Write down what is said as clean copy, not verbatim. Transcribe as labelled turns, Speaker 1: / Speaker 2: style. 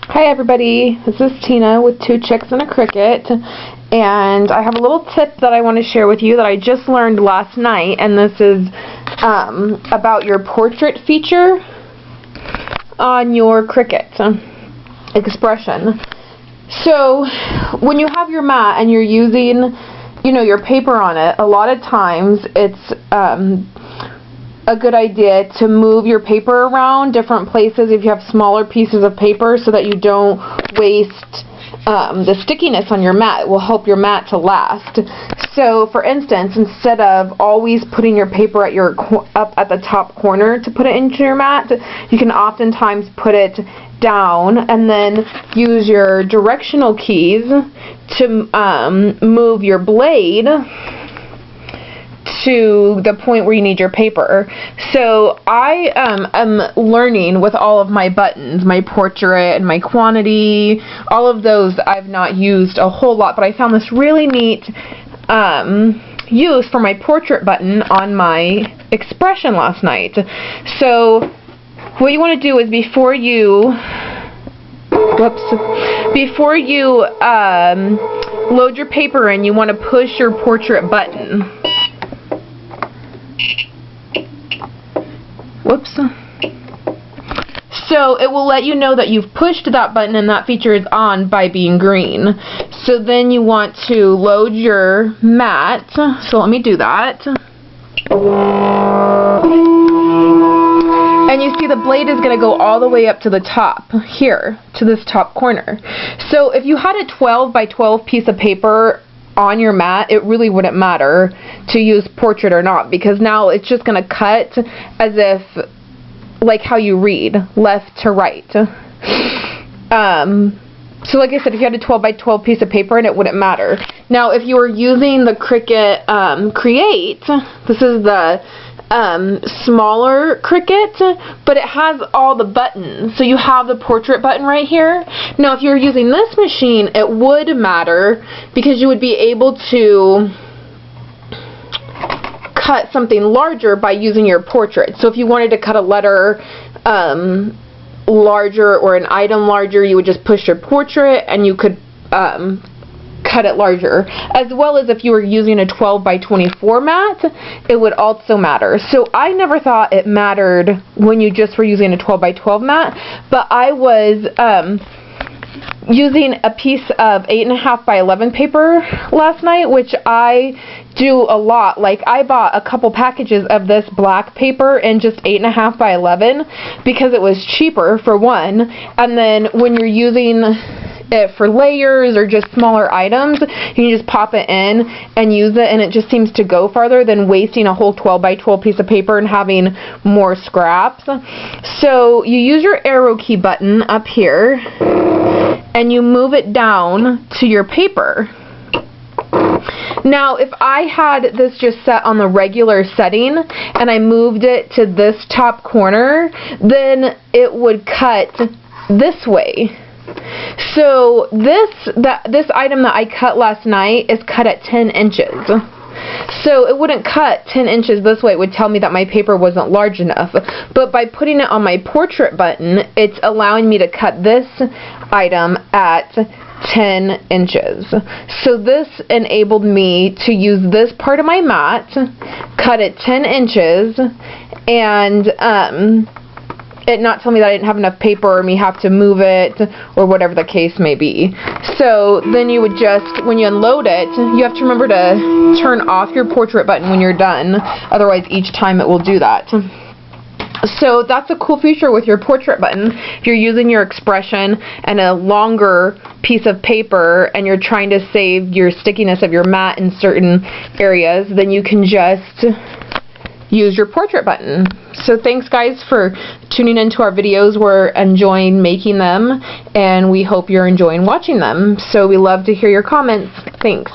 Speaker 1: Hi everybody, this is Tina with 2 Chicks and a Cricut, and I have a little tip that I want to share with you that I just learned last night, and this is about your portrait feature on your Cricut expression. So when you have your mat and you're using, your paper on it, a lot of times it's a good idea to move your paper around different places if you have smaller pieces of paper, so that you don't waste the stickiness on your mat. It will help your mat to last. So for instance, instead of always putting your paper at up at the top corner to put it into your mat, you can oftentimes put it down and then use your directional keys to move your blade to the point where you need your paper. So I am learning with all of my buttons, my portrait and my quantity, all of those I've not used a whole lot, but I found this really neat use for my portrait button on my expression last night. So what you want to do is before you load your paper in, you want to push your portrait button. Whoops. So it will let you know that you've pushed that button and that feature is on by being green. So then you want to load your mat. So let me do that. And you see the blade is going to go all the way up to the top here, to this top corner. So if you had a 12 by 12 piece of paper on your mat, it really wouldn't matter to use portrait or not, because now it's just going to cut as if like how you read, left to right. So like I said, if you had a 12 by 12 piece of paper, and it wouldn't matter. Now if you were using the Cricut Create, this is the smaller Cricut, but it has all the buttons. So you have the portrait button right here. Now if you're using this machine, it would matter, because you would be able to cut something larger by using your portrait. So if you wanted to cut a letter larger or an item larger, you would just push your portrait and you could cut it larger. As well as if you were using a 12 by 24 mat, it would also matter. So I never thought it mattered when you just were using a 12 by 12 mat, but I was using a piece of 8.5 by 11 paper last night, which I do a lot. Like I bought a couple packages of this black paper in just 8.5 by 11 because it was cheaper for one, and then when you're using it for layers or just smaller items, you can just pop it in and use it, and it just seems to go farther than wasting a whole 12 by 12 piece of paper and having more scraps. So you use your arrow key button up here and you move it down to your paper. Now if I had this just set on the regular setting and I moved it to this top corner, then it would cut this way. So this item that I cut last night is cut at 10 inches. So it wouldn't cut 10 inches this way. It would tell me that my paper wasn't large enough. But by putting it on my portrait button, it's allowing me to cut this item at 10 inches. So this enabled me to use this part of my mat, cut it 10 inches, and it not tell me that I didn't have enough paper or me have to move it or whatever the case may be. So then you would just, when you unload it, you have to remember to turn off your portrait button when you're done. Otherwise each time it will do that. So that's a cool feature with your portrait button. If you're using your expression and a longer piece of paper and you're trying to save your stickiness of your mat in certain areas, then you can just use your portrait button. So thanks guys for tuning into our videos. We're enjoying making them and we hope you're enjoying watching them. So we love to hear your comments. Thanks.